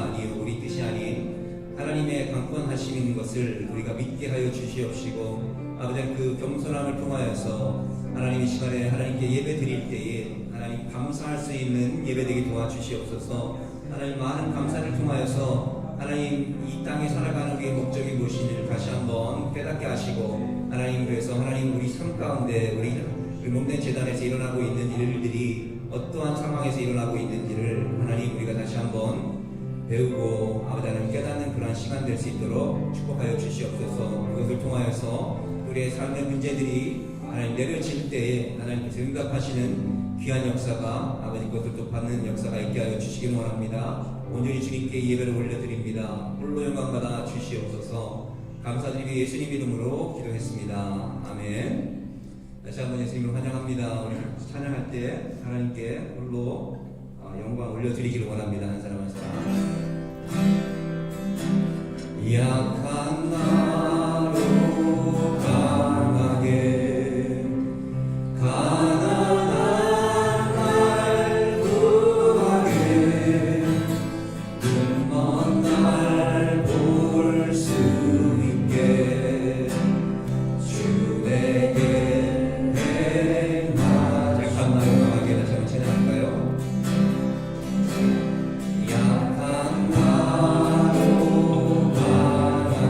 아니요 우리 뜻이 아닌 하나님의 강권하심인 것을 우리가 믿게 하여 주시옵시고, 아버지 그 겸손함을 통하여서 하나님 이 시간에 하나님께 예배 드릴 때에 하나님 감사할 수 있는 예배 되게 도와주시옵소서. 하나님 많은 감사를 통하여서 하나님 이 땅에 살아가는 우리의 목적이 무엇인지를 다시 한번 깨닫게 하시고, 하나님 그래서 하나님 우리 삶 가운데 우리 몸된 재단에서 일어나고 있는 일들이 어떠한 상황에서 일어나고 있는지를 하나님 우리가 다시 한번 배우고 아버지 하나님 깨닫는 그러한 시간 될 수 있도록 축복하여 주시옵소서. 그것을 통하여서 우리의 삶의 문제들이 하나님 내려질 때에 하나님께서 응답하시는 귀한 역사가 아버지 그것을 또 받는 역사가 있게 하여 주시기 원합니다. 온전히 주님께 예배를 올려드립니다. 홀로 영광 받아 주시옵소서. 감사드리며 예수님 이름으로 기도했습니다. 아멘. 다시 한번 예수님을 환영합니다. 우리 찬양할 때 하나님께 홀로 영광 올려드리기를 원합니다. 한 사람 한 사람. 약한 나로 강하게 가난한 날 구하게 눈먼 날 볼 수 있게 주 내게 행하자. 약한 나로 강하게 다시 한번 찬양할까요? 약한 나로 강하게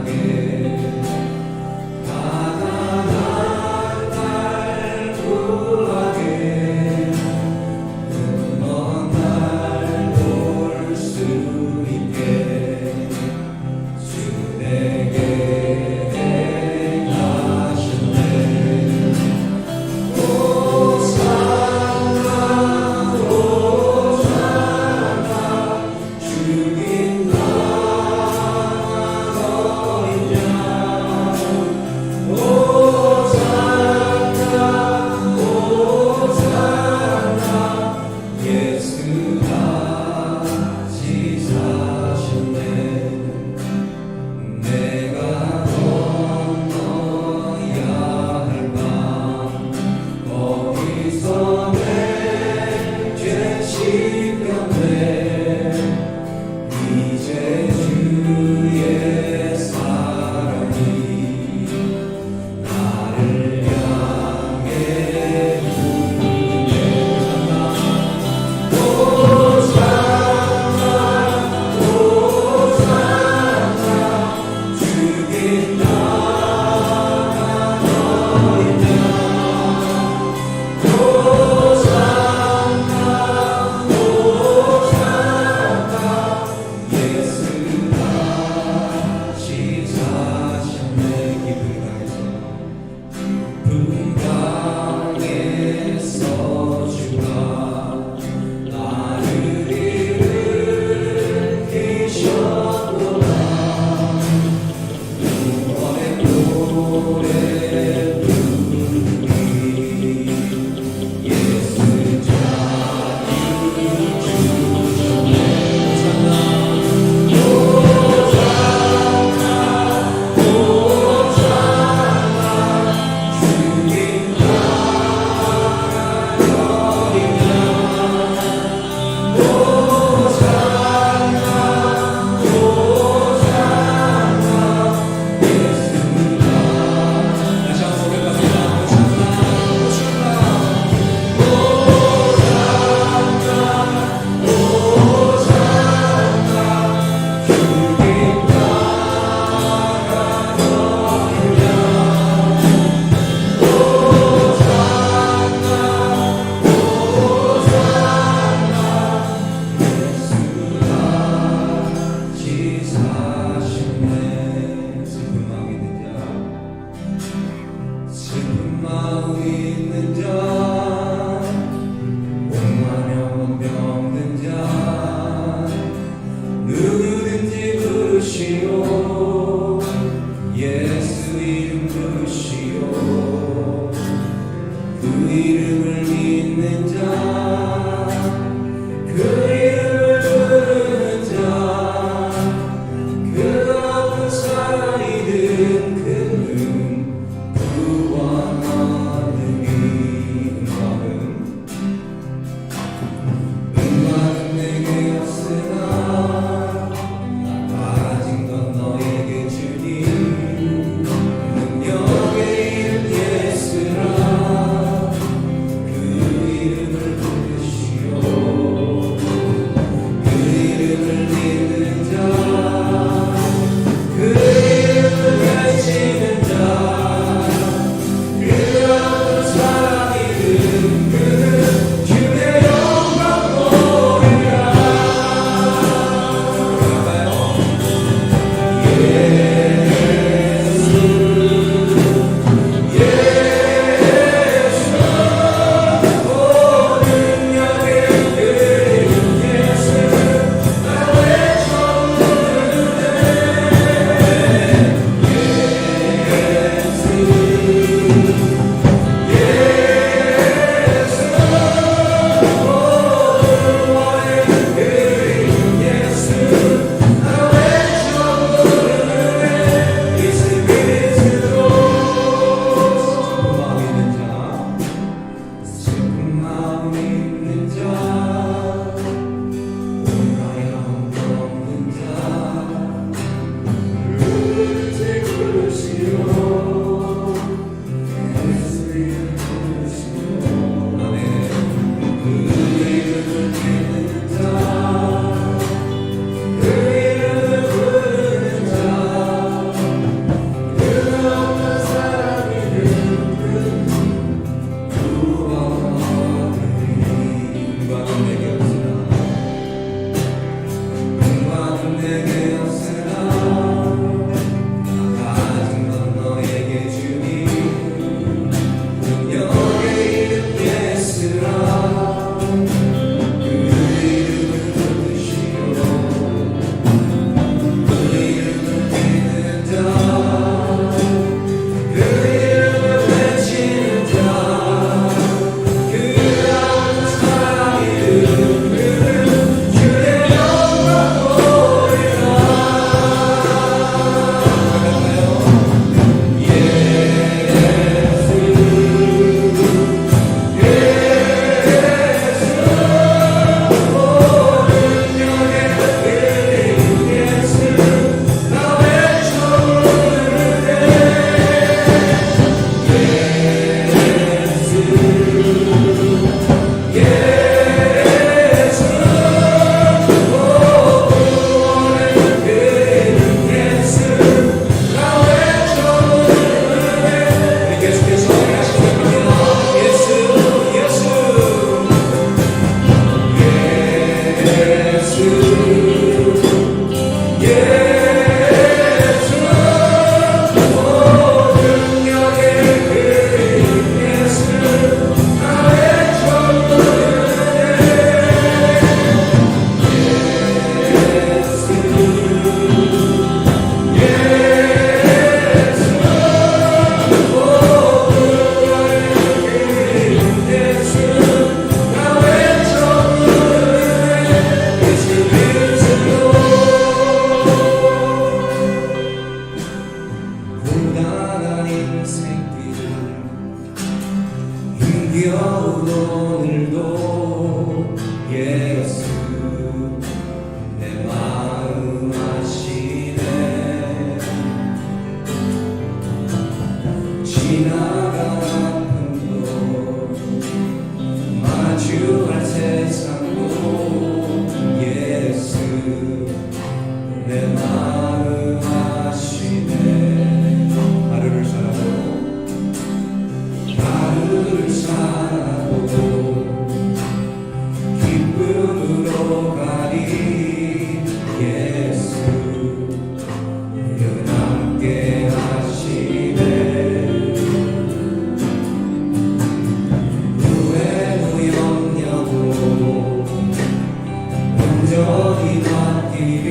이 밤길이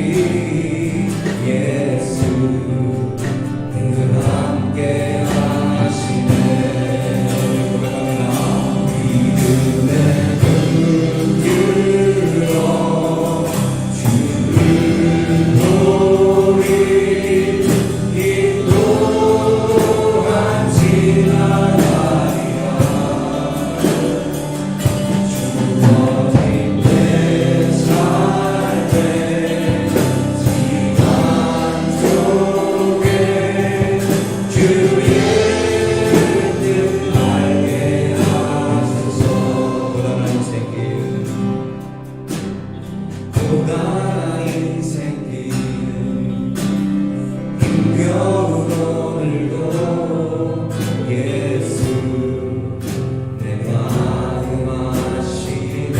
예수 늘 함께 하시네. 믿음의 눈길로 주를 보리 이 또한 지나가리라. 주어진 내 삶의 시간 속에 주의 뜻 알게 하소서. 고단한 인생길 힘겨운 오늘도 예수 내 마음 아시네.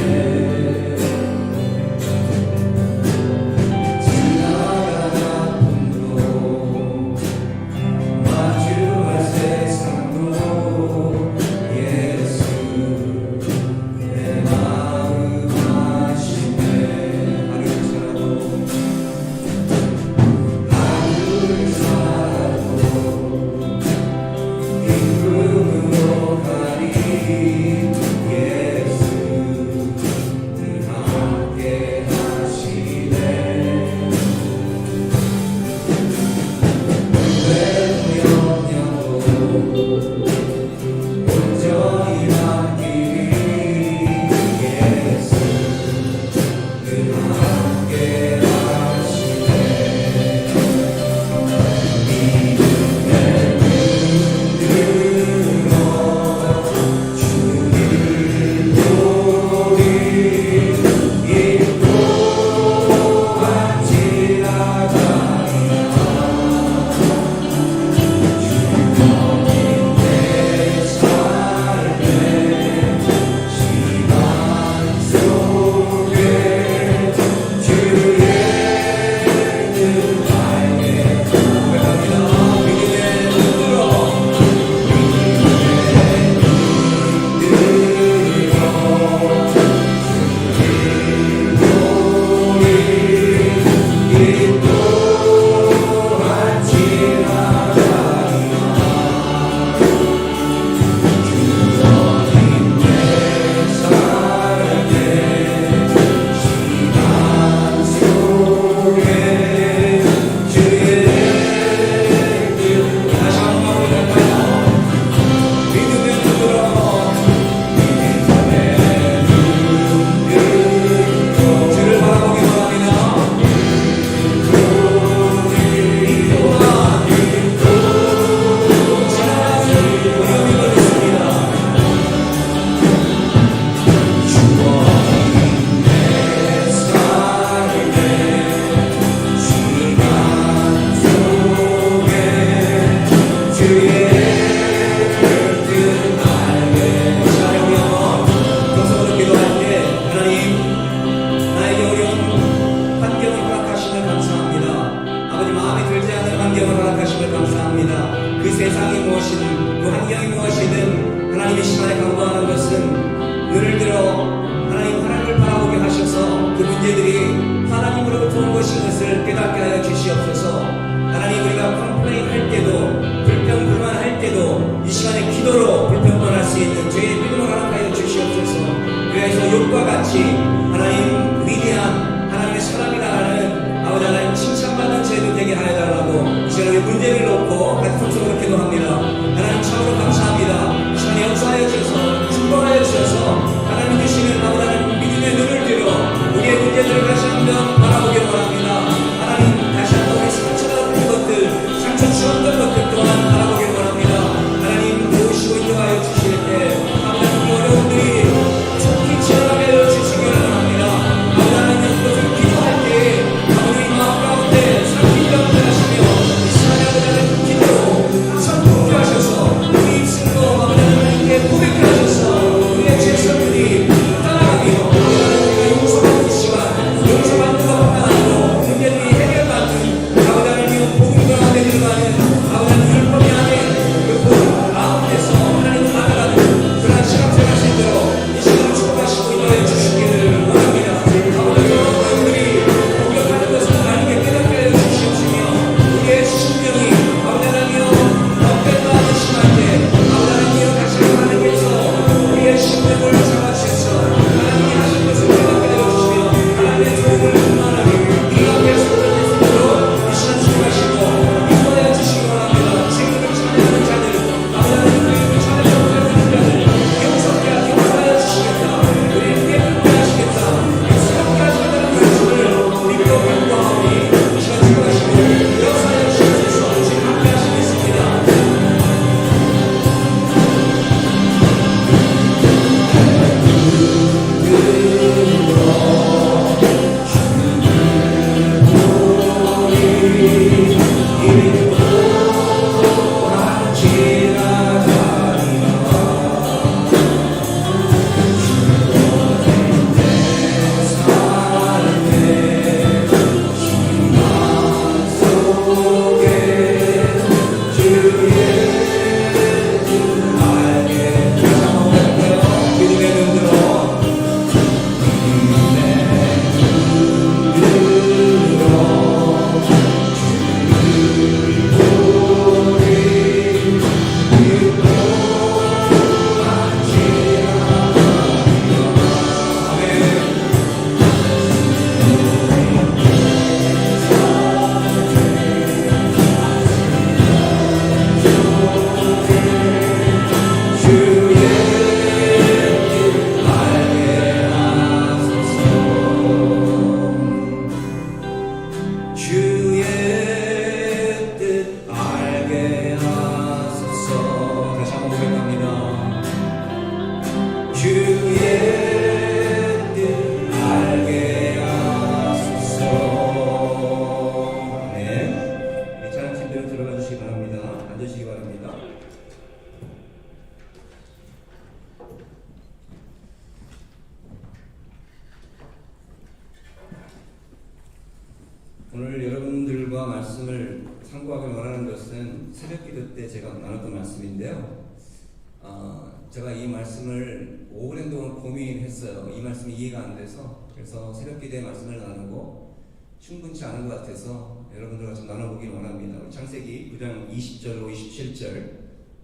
지나간 아픔도 마주할 세상도 예수 내 마음 아시네. 하루를 오늘 여러분들과 말씀을 상고하길 원하는 것은 새벽 기도 때 제가 나눴던 말씀인데요. 제가 이 말씀을 오랜 동안 고민했어요. 이 말씀이 이해가 안 돼서. 그래서 새벽 기도의 말씀을 나누고 충분치 않은 것 같아서 여러분들과 좀 나눠보길 원합니다. 우리 창세기 9장 20절로 27절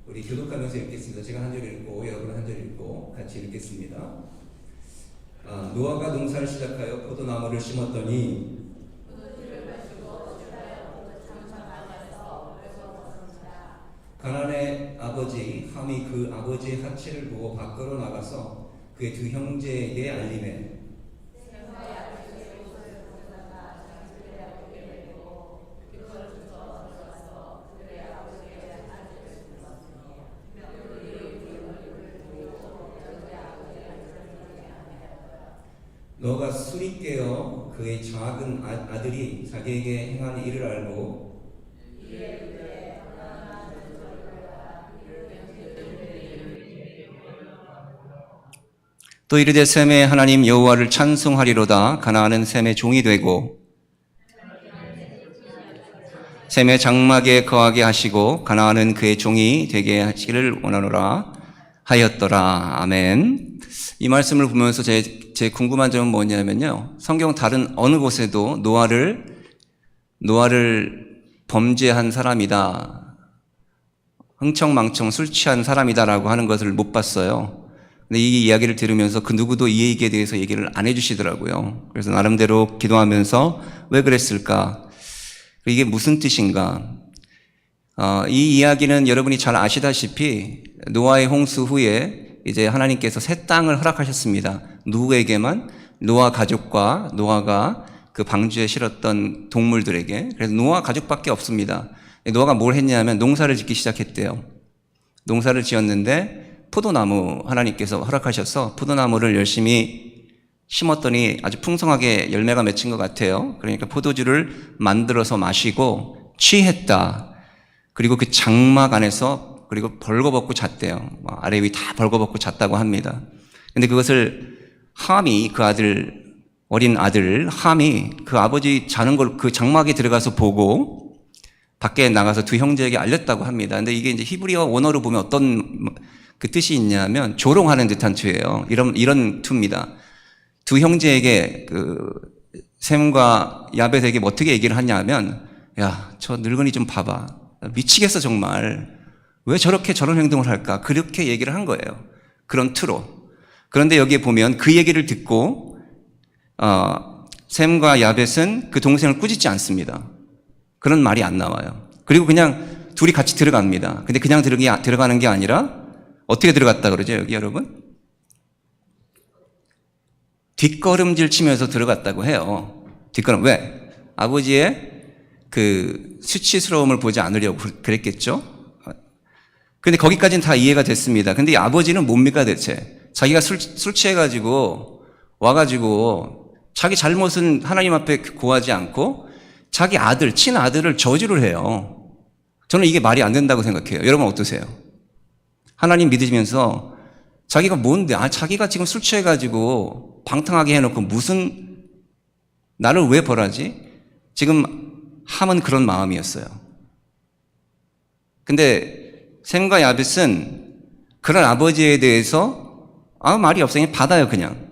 우리 교독하면서 읽겠습니다. 제가 한 절 읽고 여러분은 한 절 읽고 같이 읽겠습니다. 노아가 농사를 시작하여 포도나무를 심었더니 가나안의 아버지 함이 그 아버지의 하체를 보고 밖으로 나가서 그의 두 형제에게 알리매 너가 술이 깨어 그의 작은 아들이 자기에게 행한 일을 알고 또 이르되 셈의 하나님 여호와를 찬송하리로다. 가나안은 셈의 종이 되고 셈의 장막에 거하게 하시고 가나안은 그의 종이 되게 하시기를 원하노라 하였더라. 아멘. 이 말씀을 보면서 제 궁금한 점은 뭐냐면요, 성경 다른 어느 곳에도 노아를 범죄한 사람이다, 흥청망청 술 취한 사람이다라고 하는 것을 못 봤어요. 근데 이 이야기를 들으면서 그 누구도 이 얘기에 대해서 얘기를 안 해주시더라고요. 그래서 나름대로 기도하면서 왜 그랬을까? 이게 무슨 뜻인가? 이 이야기는 여러분이 잘 아시다시피 노아의 홍수 후에 이제 하나님께서 새 땅을 허락하셨습니다. 누구에게만? 노아 가족과 노아가 그 방주에 실었던 동물들에게. 그래서 노아 가족밖에 없습니다. 노아가 뭘 했냐면 농사를 짓기 시작했대요. 농사를 지었는데 포도나무 하나님께서 허락하셔서 포도나무를 열심히 심었더니 아주 풍성하게 열매가 맺힌 것 같아요. 그러니까 포도주를 만들어서 마시고 취했다. 그리고 그 장막 안에서 그리고 벌거벗고 잤대요. 아래 위 다 벌거벗고 잤다고 합니다. 근데 그것을 함이, 그 아들, 어린 아들 함이 그 아버지 자는 걸 그 장막에 들어가서 보고 밖에 나가서 두 형제에게 알렸다고 합니다. 근데 이게 이제 히브리어 원어로 보면 어떤 그 뜻이 있냐면 조롱하는 듯한 투예요. 이런 투입니다. 두 형제에게 그 셈과 야벳에게 어떻게 얘기를 하냐면, 야, 저 늙은이 좀 봐봐. 미치겠어 정말. 왜 저렇게 저런 행동을 할까? 그렇게 얘기를 한 거예요. 그런 투로. 그런데 여기에 보면 그 얘기를 듣고 셈과 야벳은 그 동생을 꾸짖지 않습니다. 그런 말이 안 나와요. 그리고 그냥 둘이 같이 들어갑니다. 근데 그냥 들어가는 게 아니라 어떻게 들어갔다 그러죠, 여기 여러분? 뒷걸음질 치면서 들어갔다고 해요. 왜? 아버지의 그 수치스러움을 보지 않으려고 그랬겠죠? 근데 거기까지는 다 이해가 됐습니다. 근데 이 아버지는 뭡니까 대체? 자기가 술 취해가지고 와가지고 자기 잘못은 하나님 앞에 고하지 않고 자기 아들, 친아들을 저주를 해요. 저는 이게 말이 안 된다고 생각해요. 여러분 어떠세요? 하나님 믿으시면서 자기가 뭔데? 자기가 지금 술 취해가지고 방탕하게 해놓고 무슨 나를 왜 벌하지? 지금 함은 그런 마음이었어요. 근데 셈과 야벳은 그런 아버지에 대해서 아무 말이 없어요. 그냥 받아요, 그냥.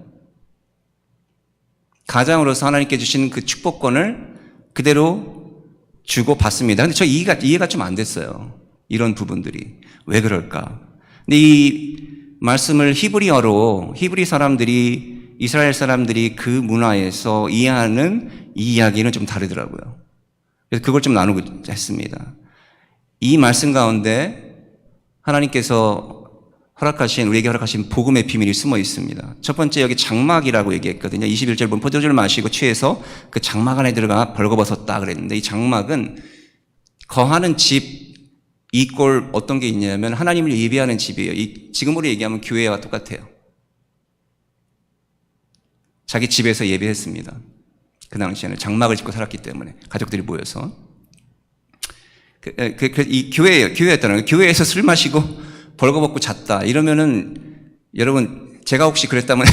가장으로서 하나님께 주신 그 축복권을 그대로 주고 받습니다. 근데 저 이해가 좀 안 됐어요. 이런 부분들이. 왜 그럴까? 근데 이 말씀을 히브리 사람들이, 이스라엘 사람들이 그 문화에서 이해하는 이 이야기는 좀 다르더라고요. 그래서 그걸 좀 나누고 했습니다. 이 말씀 가운데 하나님께서 우리에게 허락하신 복음의 비밀이 숨어 있습니다. 첫 번째 여기 장막이라고 얘기했거든요. 21절 보면 포도주를 마시고 취해서 그 장막 안에 들어가 벌거벗었다 그랬는데 이 장막은 거하는 집 이꼴 어떤 게 있냐면 하나님을 예배하는 집이에요. 지금으로 얘기하면 교회와 똑같아요. 자기 집에서 예배했습니다. 그 당시에는 장막을 짓고 살았기 때문에 가족들이 모여서 이 교회였다는 거예요. 교회에서 술 마시고 벌거벗고 잤다. 이러면은 여러분 제가 혹시 그랬다면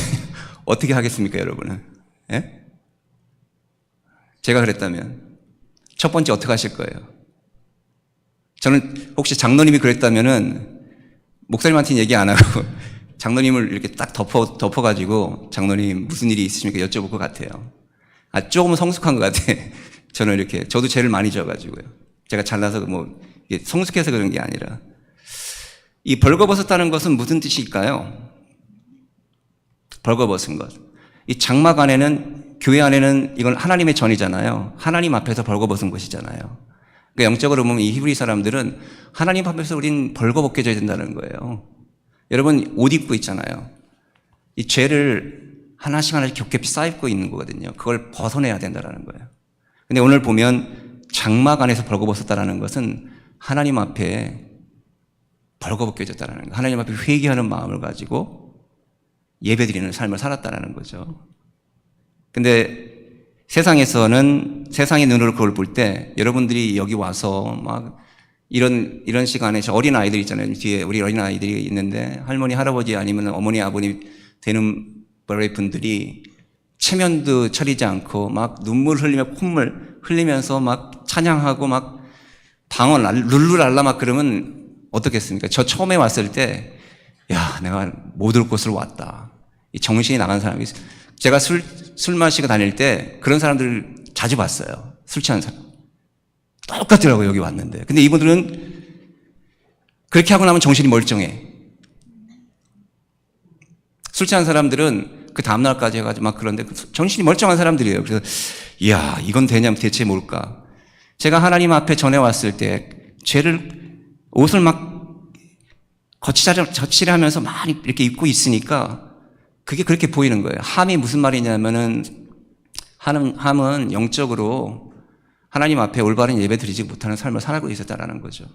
어떻게 하겠습니까, 여러분은? 예? 제가 그랬다면 첫 번째 어떻게 하실 거예요? 저는 혹시 장로님이 그랬다면은 목사님한테는 얘기 안 하고 장로님을 이렇게 딱 덮어가지고 장로님 무슨 일이 있으십니까? 여쭤볼 것 같아요. 조금은 성숙한 것 같아. 저는 이렇게, 저도 죄를 많이 져가지고요. 제가 잘나서 뭐, 이게 성숙해서 그런 게 아니라. 이 벌거벗었다는 것은 무슨 뜻일까요? 벌거벗은 것. 이 장막 안에는, 교회 안에는 이건 하나님의 전이잖아요. 하나님 앞에서 벌거벗은 것이잖아요. 그러니까 영적으로 보면 이 히브리 사람들은 하나님 앞에서 우린 벌거벗겨져야 된다는 거예요. 여러분, 옷 입고 있잖아요. 이 죄를 하나씩 겹겹이 쌓입고 있는 거거든요. 그걸 벗어내야 된다는 거예요. 근데 오늘 보면 장막 안에서 벌거벗었다는 것은 하나님 앞에 벌거벗겨졌다는 거예요. 하나님 앞에 회개하는 마음을 가지고 예배드리는 삶을 살았다는 거죠. 근데 세상에서는 세상의 눈으로 그걸 볼 때 여러분들이 여기 와서 막 이런 시간에 저 어린 아이들 있잖아요. 뒤에 우리 어린 아이들이 있는데 할머니, 할아버지 아니면 어머니, 아버님 되는 분들이 체면도 차리지 않고 막 눈물 흘리며 콧물 흘리면서 막 찬양하고 막 방언 룰루랄라 막 그러면 어떻겠습니까? 저 처음에 왔을 때 야, 내가 못 올 곳을 왔다. 이 정신이 나간 사람이 있어요. 제가 술 마시고 다닐 때 그런 사람들을 자주 봤어요. 술 취한 사람. 똑같더라고요, 여기 왔는데. 근데 이분들은 그렇게 하고 나면 정신이 멀쩡해. 술 취한 사람들은 그 다음날까지 해가지고 막 그런데 정신이 멀쩡한 사람들이에요. 그래서, 이야, 이건 되냐면 대체 뭘까? 제가 하나님 앞에 전해왔을 때 옷을 막 거칠게 하면서 많이 이렇게 입고 있으니까 그게 그렇게 보이는 거예요. 함이 무슨 말이냐면은 함은 영적으로 하나님 앞에 올바른 예배 드리지 못하는 삶을 살고 있었다라는 거죠.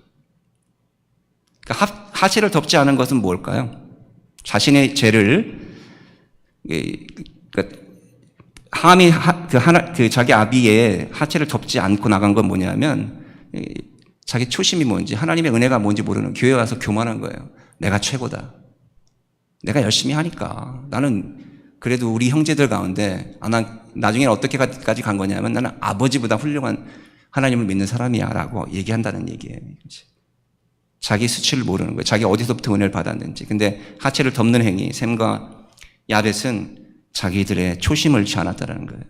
그러니까 하체를 덮지 않은 것은 뭘까요? 자신의 죄를 그러니까 함이 자기 아비의 하체를 덮지 않고 나간 건 뭐냐면 자기 초심이 뭔지 하나님의 은혜가 뭔지 모르는 교회 와서 교만한 거예요. 내가 최고다. 내가 열심히 하니까 나는 그래도 우리 형제들 가운데 난 나중에는 어떻게까지 간 거냐면 나는 아버지보다 훌륭한 하나님을 믿는 사람이야 라고 얘기한다는 얘기예요. 자기 수치를 모르는 거예요. 자기 어디서부터 은혜를 받았는지. 근데 하체를 덮는 행위 셈과 야벳은 자기들의 초심을 잃지 않았다는 거예요.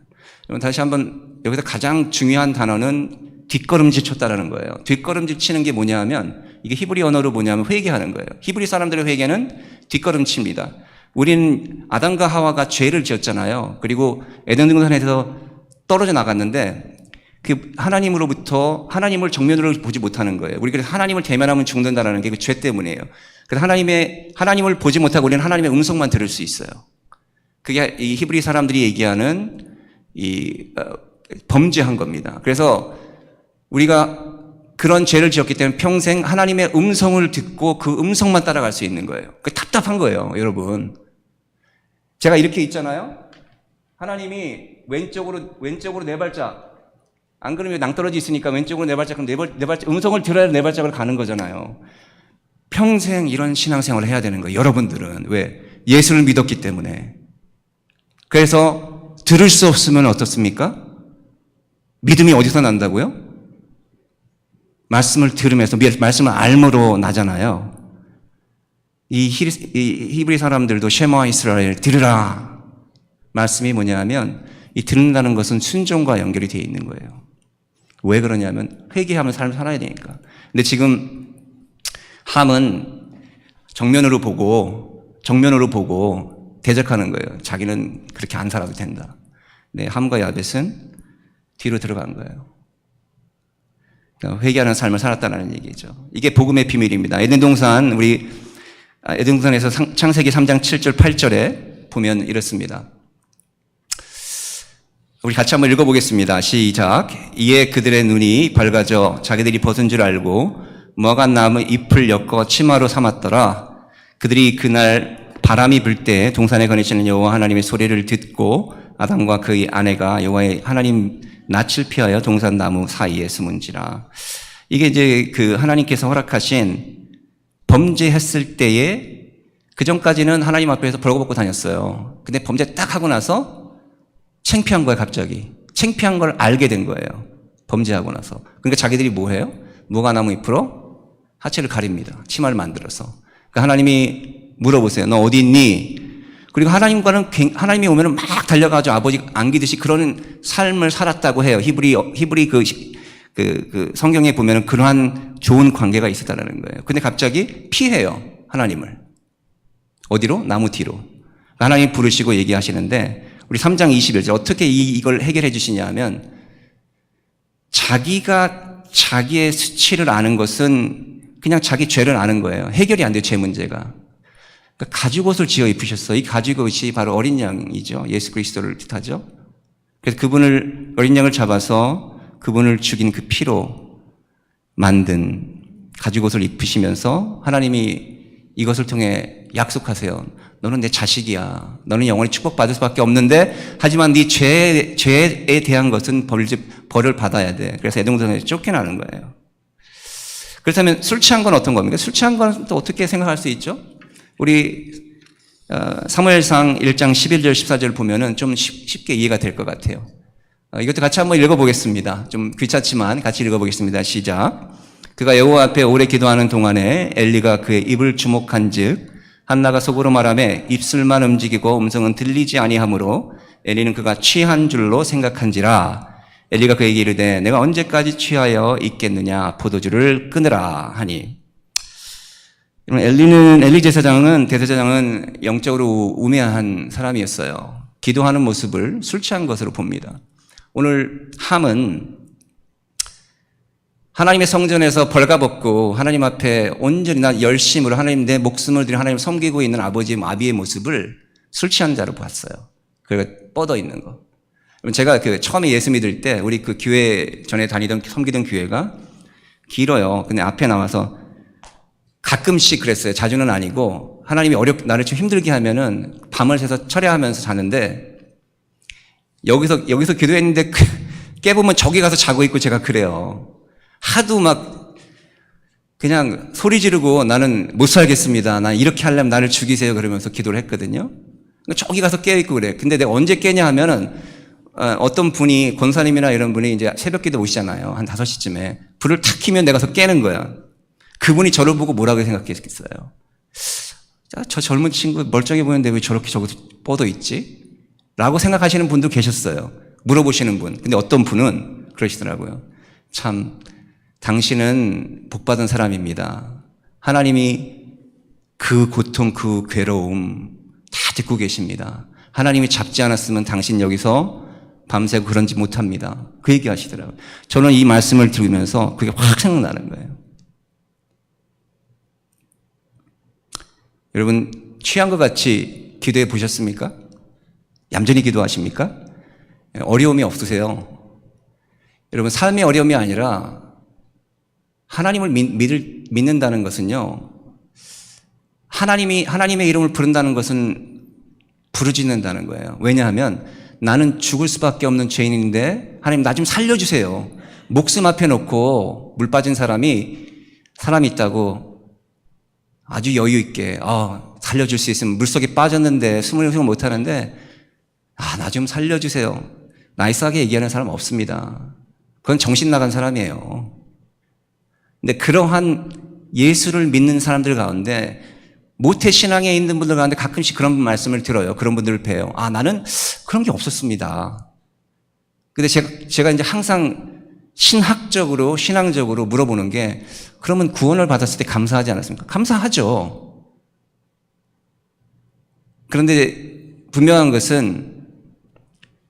여러분 다시 한번 여기서 가장 중요한 단어는 뒷걸음질 쳤다라는 거예요. 뒷걸음질 치는 게 뭐냐 하면 이게 히브리 언어로 뭐냐면 회개하는 거예요. 히브리 사람들의 회개는 뒷걸음칩니다. 우리는 아담과 하와가 죄를 지었잖아요. 그리고 에덴 동산에서 떨어져 나갔는데 그 하나님으로부터 하나님을 정면으로 보지 못하는 거예요. 우리 그래서 하나님을 대면하면 죽는다라는 게 그 죄 때문이에요. 그래서 하나님을 보지 못하고 우리는 하나님의 음성만 들을 수 있어요. 그게 이 히브리 사람들이 얘기하는 범죄한 겁니다. 그래서 우리가 그런 죄를 지었기 때문에 평생 하나님의 음성을 듣고 그 음성만 따라갈 수 있는 거예요. 그 답답한 거예요, 여러분. 제가 이렇게 있잖아요. 하나님이 왼쪽으로 네 발짝, 안 그러면 낭떠러지 있으니까 왼쪽으로 네 발짝, 그럼 네 발짝, 음성을 들어야 네 발짝을 가는 거잖아요. 평생 이런 신앙생활을 해야 되는 거예요, 여러분들은. 왜? 예수를 믿었기 때문에. 그래서 들을 수 없으면 어떻습니까? 믿음이 어디서 난다고요? 말씀을 들으면서, 말씀을 알므로 나잖아요. 이 히브리 사람들도 쉐마 이스라엘 들으라. 말씀이 뭐냐면 이 듣는다는 것은 순종과 연결이 되어 있는 거예요. 왜 그러냐면 회개하면 삶을 살아야 되니까. 근데 지금 함은 정면으로 보고 대적하는 거예요. 자기는 그렇게 안 살아도 된다. 네, 함과 야벳은 뒤로 들어간 거예요. 그러니까 회개하는 삶을 살았다는 얘기죠. 이게 복음의 비밀입니다. 에덴 동산에서 창세기 3장 7절 8절에 보면 이렇습니다. 우리 같이 한번 읽어보겠습니다. 시작. 이에 그들의 눈이 밝아져 자기들이 벗은 줄 알고 무화과 나무 잎을 엮어 치마로 삼았더라. 그들이 그날 바람이 불 때 동산에 거니시는 여호와 하나님의 소리를 듣고 아담과 그의 아내가 여호와의 하나님 낯을 피하여 동산 나무 사이에 숨은지라. 이게 이제 그 하나님께서 허락하신 범죄했을 때에 그 전까지는 하나님 앞에서 벌거벗고 다녔어요. 근데 범죄 딱 하고 나서 창피한 거예요, 갑자기. 창피한 걸 알게 된 거예요. 범죄하고 나서. 그러니까 자기들이 뭐 해요? 무화과나무 잎으로 하체를 가립니다. 치마를 만들어서. 그러니까 하나님이 물어보세요. 너 어디 있니? 그리고 하나님이 오면 막 달려가지고 아버지 안기듯이 그런 삶을 살았다고 해요. 히브리 그 성경에 보면 그러한 좋은 관계가 있었다는 거예요. 근데 갑자기 피해요. 하나님을. 어디로? 나무 뒤로. 하나님 부르시고 얘기하시는데 우리 3장 21절 어떻게 이걸 해결해 주시냐 하면 자기가 자기의 수치를 아는 것은 그냥 자기 죄를 아는 거예요. 해결이 안 돼요. 죄 문제가. 그러니까 가죽옷을 지어 입으셨어요. 이 가죽옷이 바로 어린 양이죠. 예수 그리스도를 뜻하죠. 그래서 어린 양을 잡아서 그분을 죽인 그 피로 만든 가죽옷을 입으시면서 하나님이 이것을 통해 약속하세요. 너는 내 자식이야. 너는 영원히 축복받을 수밖에 없는데 하지만 네 죄에 대한 것은 벌을 받아야 돼. 그래서 에돔성에서 쫓겨나는 거예요. 그렇다면 술 취한 건 어떤 겁니까? 술 취한 건 또 어떻게 생각할 수 있죠? 우리 사무엘상 1장 11절 14절 보면은 좀 쉽게 이해가 될 것 같아요. 이것도 같이 한번 읽어보겠습니다. 좀 귀찮지만 같이 읽어보겠습니다. 시작. 그가 여호와 앞에 오래 기도하는 동안에 엘리가 그의 입을 주목한즉 한나가 속으로 말하매 입술만 움직이고 음성은 들리지 아니하므로 엘리는 그가 취한 줄로 생각한지라. 엘리가 그에게 이르되 내가 언제까지 취하여 있겠느냐 포도주를 끊으라 하니. 엘리 대제사장은 영적으로 우매한 사람이었어요. 기도하는 모습을 술 취한 것으로 봅니다. 오늘 함은 하나님의 성전에서 벌가벗고 하나님 앞에 온전히 열심으로 하나님 내 목숨을 들여 하나님을 섬기고 있는 아버지의 마비의 모습을 술 취한 자로 봤어요. 그리고 뻗어 있는 거. 제가 처음에 예수 믿을 때 우리 그 교회 전에 섬기던 교회가 길어요. 근데 앞에 나와서 가끔씩 그랬어요. 자주는 아니고 하나님이 나를 좀 힘들게 하면은 밤을 새서 철야하면서 자는데 여기서 기도했는데 깨보면 저기 가서 자고 있고 제가 그래요. 하도 막 그냥 소리 지르고 나는 못 살겠습니다. 난 이렇게 하려면 나를 죽이세요. 그러면서 기도를 했거든요. 저기 가서 깨있고 그래. 근데 내가 언제 깨냐 하면은 어떤 분이 권사님이나 이런 분이 이제 새벽 기도 오시잖아요. 한 5시쯤에 불을 탁 켜면 내가 가서 깨는 거야. 그분이 저를 보고 뭐라고 생각했겠어요? 저 젊은 친구 멀쩡해 보이는데 왜 저렇게 저기서 뻗어 있지? 라고 생각하시는 분도 계셨어요. 물어보시는 분. 근데 어떤 분은 그러시더라고요. 참 당신은 복받은 사람입니다. 하나님이 그 고통, 그 괴로움 다 듣고 계십니다. 하나님이 잡지 않았으면 당신 여기서 밤새고 그런지 못합니다. 그 얘기 하시더라고요. 저는 이 말씀을 들으면서 그게 확 생각나는 거예요. 여러분 취한 것 같이 기도해 보셨습니까? 얌전히 기도하십니까? 어려움이 없으세요? 여러분 삶의 어려움이 아니라 하나님을 믿는다는 것은요. 하나님의 이름을 부른다는 것은 부르짖는다는 거예요. 왜냐하면 나는 죽을 수밖에 없는 죄인인데 하나님 나 좀 살려주세요. 목숨 앞에 놓고 물 빠진 사람이 있다고 아주 여유 있게 살려줄 수 있으면 물속에 빠졌는데 숨을 못하는데 나 좀 살려주세요. 나이스하게 얘기하는 사람 없습니다. 그건 정신 나간 사람이에요. 근데 그러한 예수를 믿는 사람들 가운데 모태신앙에 있는 분들 가운데 가끔씩 그런 말씀을 들어요. 그런 분들을 뵈요. 나는 그런 게 없었습니다. 근데 제가 이제 항상 신앙적으로 물어보는 게 그러면 구원을 받았을 때 감사하지 않았습니까? 감사하죠. 그런데 분명한 것은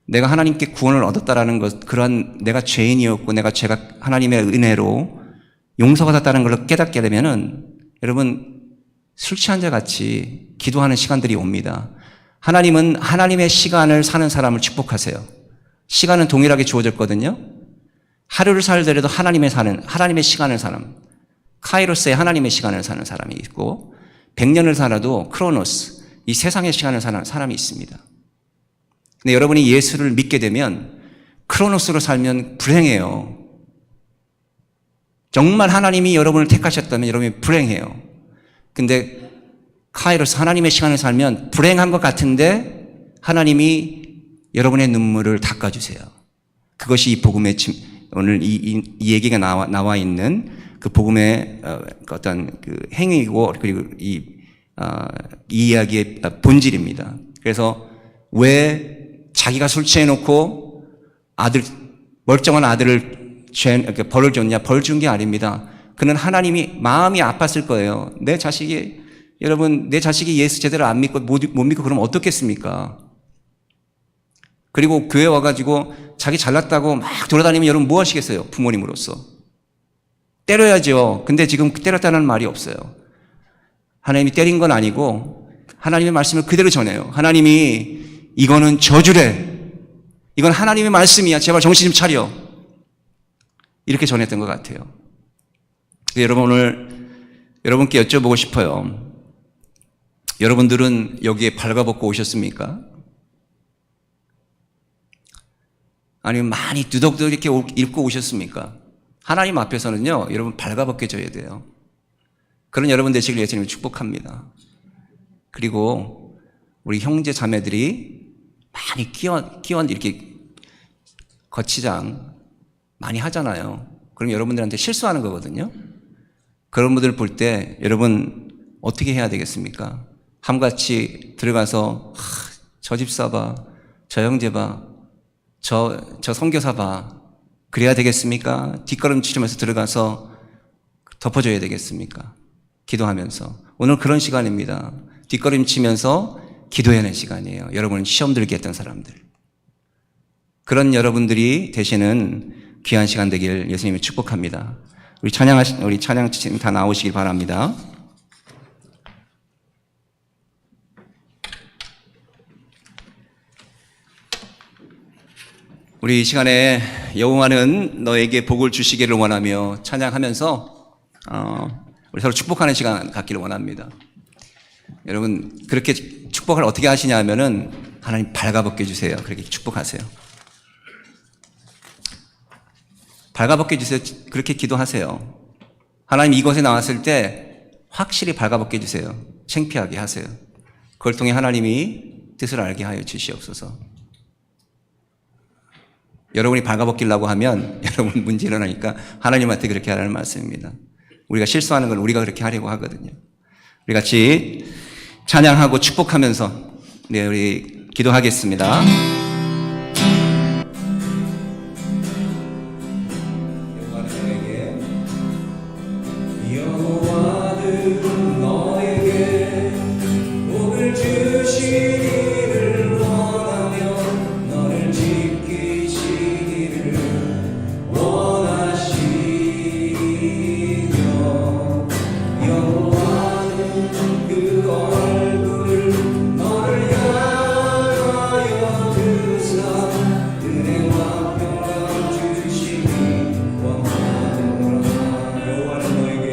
내가 하나님께 구원을 얻었다라는 것, 그러한 내가 죄인이었고 제가 하나님의 은혜로 용서받았다는 걸 깨닫게 되면은 여러분 술 취한 자 같이 기도하는 시간들이 옵니다. 하나님은 하나님의 시간을 사는 사람을 축복하세요. 시간은 동일하게 주어졌거든요. 하루를 살더라도 하나님의 시간을 사는 카이로스의 하나님의 시간을 사는 사람이 있고 100년을 살아도 크로노스 이 세상의 시간을 사는 사람이 있습니다. 근데 여러분이 예수를 믿게 되면 크로노스로 살면 불행해요. 정말 하나님이 여러분을 택하셨다면 여러분이 불행해요. 근데 카이로스 하나님의 시간을 살면 불행한 것 같은데 하나님이 여러분의 눈물을 닦아주세요. 그것이 이 복음의 오늘 이 얘기가 나와 있는 그 복음의 어떤 그 행위이고 그리고 이 이야기의 본질입니다. 그래서 왜 자기가 술 취해놓고 멀쩡한 아들을 벌을 줬냐? 벌 준 게 아닙니다. 그는 하나님이 마음이 아팠을 거예요. 여러분, 내 자식이 예수 제대로 안 믿고 못 믿고 그러면 어떻겠습니까? 그리고 교회 와가지고 자기 잘났다고 막 돌아다니면 여러분 뭐 하시겠어요? 부모님으로서. 때려야죠. 근데 지금 때렸다는 말이 없어요. 하나님이 때린 건 아니고 하나님의 말씀을 그대로 전해요. 하나님이 이거는 저주래. 이건 하나님의 말씀이야. 제발 정신 좀 차려. 이렇게 전했던 것 같아요. 여러분, 오늘 여러분께 여쭤보고 싶어요. 여러분들은 여기에 발가벗고 오셨습니까? 아니면 많이 두덕두덕 이렇게 읽고 오셨습니까? 하나님 앞에서는요, 여러분 발가벗겨져야 돼요. 그런 여러분 되시길 예수님을 축복합니다. 그리고 우리 형제 자매들이 많이 끼원 이렇게 거치장 많이 하잖아요. 그럼 여러분들한테 실수하는 거거든요. 그런 분들 볼 때 여러분 어떻게 해야 되겠습니까? 함같이 들어가서 저 집사 봐, 저 형제 봐, 저 선교사 봐. 그래야 되겠습니까? 뒷걸음치면서 들어가서 덮어줘야 되겠습니까? 기도하면서. 오늘 그런 시간입니다. 뒷걸음치면서 기도해야 하는 시간이에요. 여러분 시험 들게 했던 사람들. 그런 여러분들이 되시는 귀한 시간 되길 예수님이 축복합니다. 우리 찬양팀 다 나오시길 바랍니다. 우리 이 시간에 여호와는 너에게 복을 주시기를 원하며 찬양하면서 우리 서로 축복하는 시간 갖기를 원합니다. 여러분 그렇게 축복을 어떻게 하시냐 하면은 하나님 발가벗겨 주세요. 그렇게 축복하세요. 발가벗겨 주세요. 그렇게 기도하세요. 하나님 이곳에 나왔을 때 확실히 발가벗겨 주세요. 창피하게 하세요. 그걸 통해 하나님이 뜻을 알게 하여 주시옵소서. 여러분이 발가벗기려고 하면 여러분 문제 일어나니까 하나님한테 그렇게 하라는 말씀입니다. 우리가 실수하는 걸 우리가 그렇게 하려고 하거든요. 우리 같이 찬양하고 축복하면서 우리 기도하겠습니다. 여호와는 너에게 복을 주시기를 원하며 너를 지키시기를 원하시며 여호와는 그 얼굴을 너를 향하여 드사 은혜와 평강 주시기 원하노라. 여호와는 너에게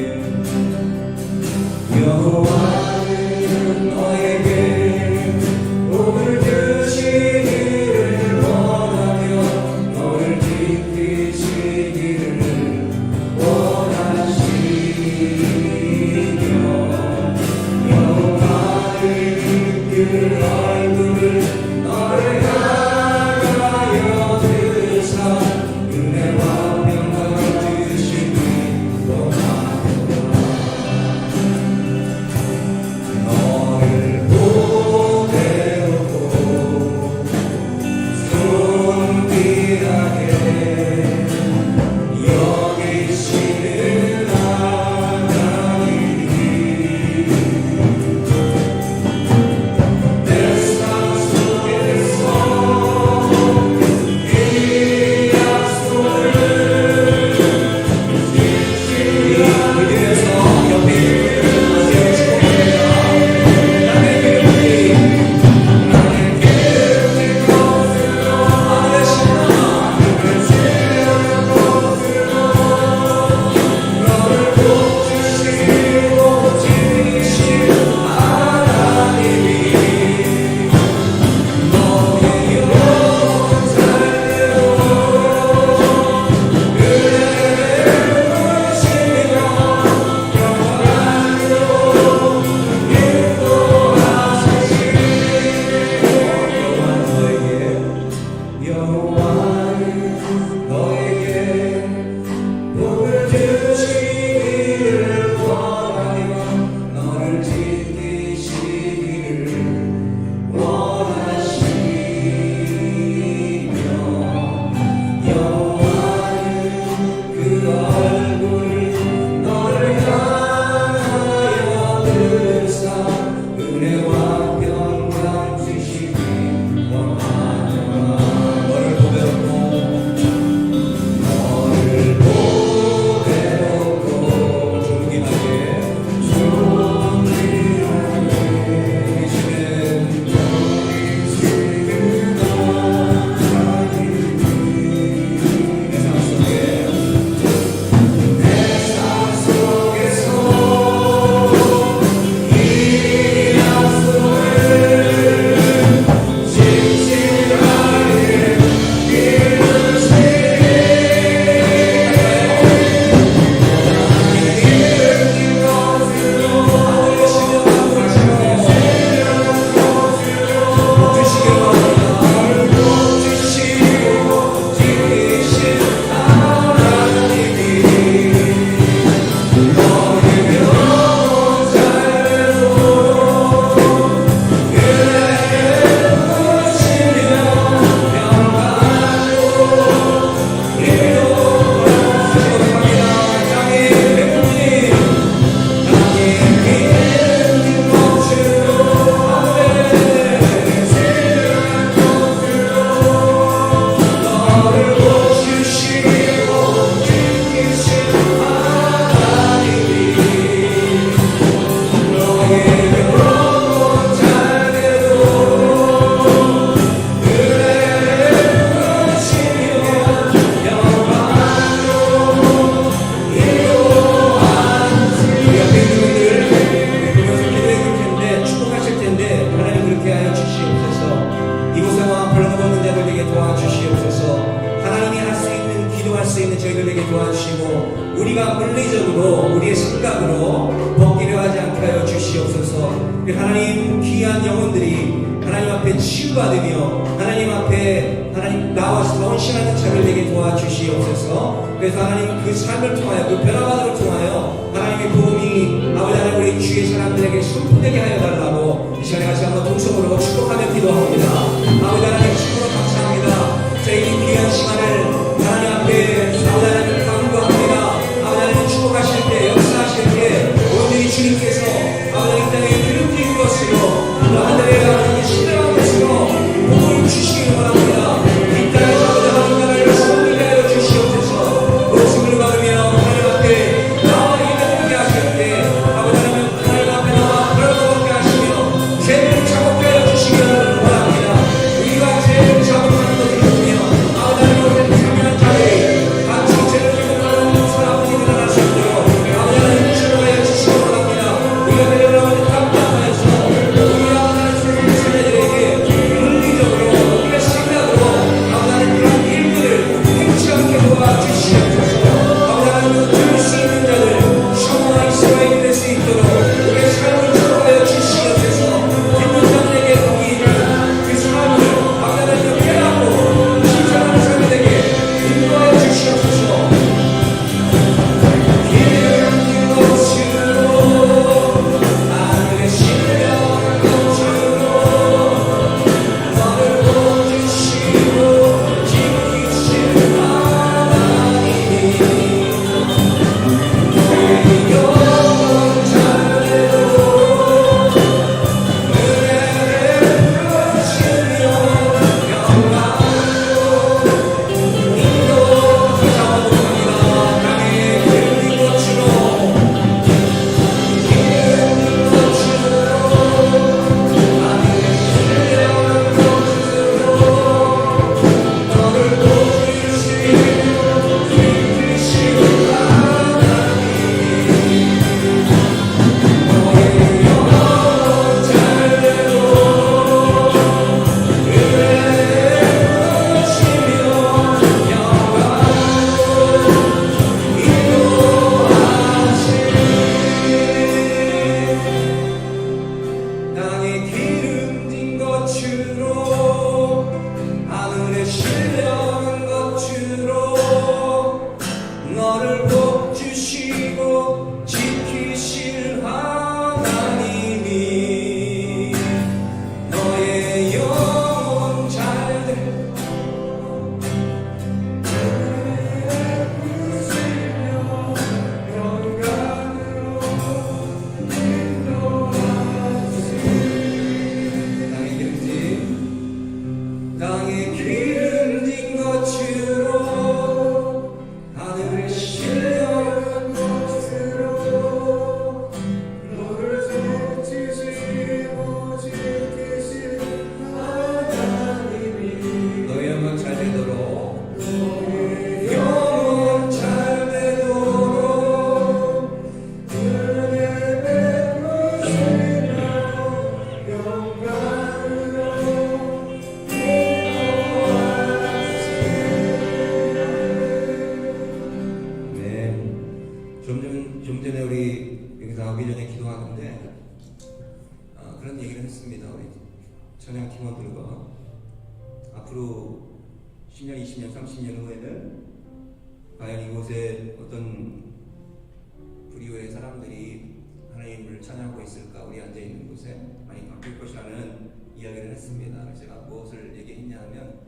되게 도와주시고 우리가 물리적으로 우리의 생각으로 벗기려 하지 않게 하여 주시옵소서. 하나님 귀한 영혼들이 하나님 앞에 치유받으며 하나님 앞에 하나님 나와서 헌신하는 자를 되게 도와주시옵소서. 그래서 하나님 그 삶을 통하여 그 변화받음을 통하여 하나님의 복음이 아버지 하나님 우리 주의 사람들에게 선포되게 하여 달라고 이 시간에 같이 한번 동성으로 축복하며 기도합니다. 아버지 하나님 참으로 감사합니다. 저희 이 귀한 시간을 하나님 앞에 아버지 하나님 간구합니다. 아버지 하나님 축복하실 때 역사하실 때 오늘이 주님께서 아버지 이 땅에 기름진 것으로 또 하늘에 하나님 신뢰한 것으로 복을 주시기를 바랍니다. 이 땅에서 아버지 하나님 나라를 승리케 하여 주시옵소서. 목숨을 받으며 하나님 앞에 나와 예배드리게 하실 때 아버지 하나님 앞에 나와 걸어가게 하시며 죄를 작업케 하여 주시기를 바랍니다. 우리가 죄를 작업하는 것을 보며 아버지 하나님 참여한 자들이 같이 죄를 작업하는 사람들이 일어날 수 있도록 아버지 하나님 주시하여 주시기 바랍니다. 우리가 내려가는 감당하여서 우리가 하나님 자녀들에게 물리적으로 우리가 생각으로 아버지 하나님 그런 일들을 행치 않게 도와주시옵소서. 아버지 하나님 들을 수 있는 자들 샤모나 이스라엘이 될 수 있도록 우리의 삶을 축복하여 주시옵소서. 듣는 자들에게 복이 있는 그 삶을 아버지 하나님 깨닫고 신청하는 사람들에게 인도하여 주시옵소서. 기름진 것으로 하늘의 신령한 것으로 너를 보주시고 지키실 하나님이 너의 영원 자녀로 은혜를 베푸시며 영광으로 인도하옵니다. 땅에 기름진 것으로 하늘의 신령한 것으로 너를 보주시고 지키시는 하나님이 너의 영원 자녀로 은혜를 베푸시며 영광으로 인도하시니 땅에 기름진 것으로 하늘에 신령한 것으로 너를 복주시고 지키실 하나님이 너의 영혼 잘들 땅에 기름진 것으로 하늘의 신령한 것으로 너를 지키시고 지키실 하나님이 너의 영혼 잘 되도록 영혼 잘 되도록 은혜 베푸시며 영광으로 네, 좀 전에 우리 여기 나오기 전에 기도하는데 그런 얘기를 했습니다. 우리 찬양 팀원들과 앞으로 10년, 20년, 30년 후에는 과연 이곳에 어떤 불의의 사람들이 하나님을 찬양하고 있을까? 우리 앉아 있는 곳에 많이 바뀔 것이라는 이야기를 했습니다. 제가 무엇을 얘기했냐 하면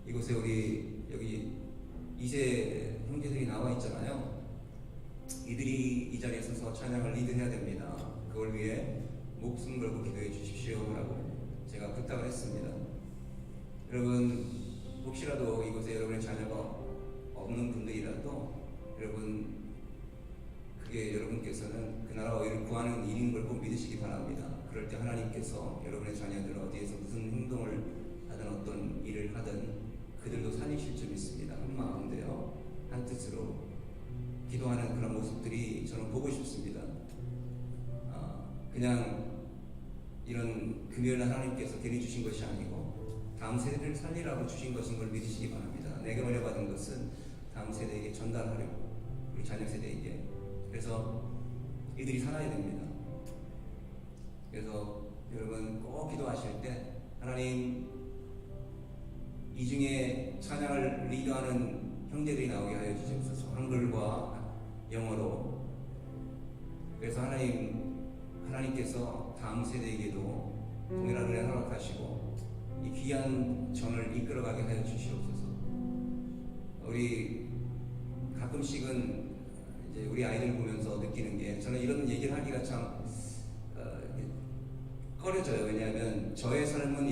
이곳에 우리 여기 2세 형제들이 나와 있잖아요. 이들이 이 자리에 서서 찬양을 리드해야 됩니다. 그걸 위해 목숨 걸고 기도해 주십시오라고 제가 부탁을 했습니다. 여러분 혹시라도 이곳에 여러분의 자녀가 없는 분들이라도 여러분 그게 여러분께서는 그 나라 어휘를 구하는 일인 걸 꼭 믿으시기 바랍니다. 그럴 때 하나님께서 여러분의 자녀들 어디에서 무슨 행동을 하든 어떤 일을 하든 그들도 살리실 줄 믿습니다. 한 마음대요, 한 뜻으로 기도하는 그런 모습들이 저는 보고 싶습니다. 그냥 이런 금요일 하나님께서 괜히 주신 것이 아니고 다음 세대를 살리라고 주신 것인 걸 믿으시기 바랍니다. 내게 물려받은 것은 다음 세대에게 전달하려고, 우리 자녀 세대에게. 그래서 이들이 살아야 됩니다. 그래서 여러분 꼭 기도하실 때 하나님 이 중에 찬양을 리드하는 형제들이 나오게 하여 주시옵소서. 한글과 영어로. 그래서 하나님께서 다음 세대에게도 동일한 은혜 허락하시고 이 귀한 전을 이끌어가게 하여 주시옵소서. 우리 가끔씩은 이제 우리 아이들 보면서 느끼는 게, 저는 이런 얘기를 하기가 참 꺼려져요. 왜냐하면 저의 삶은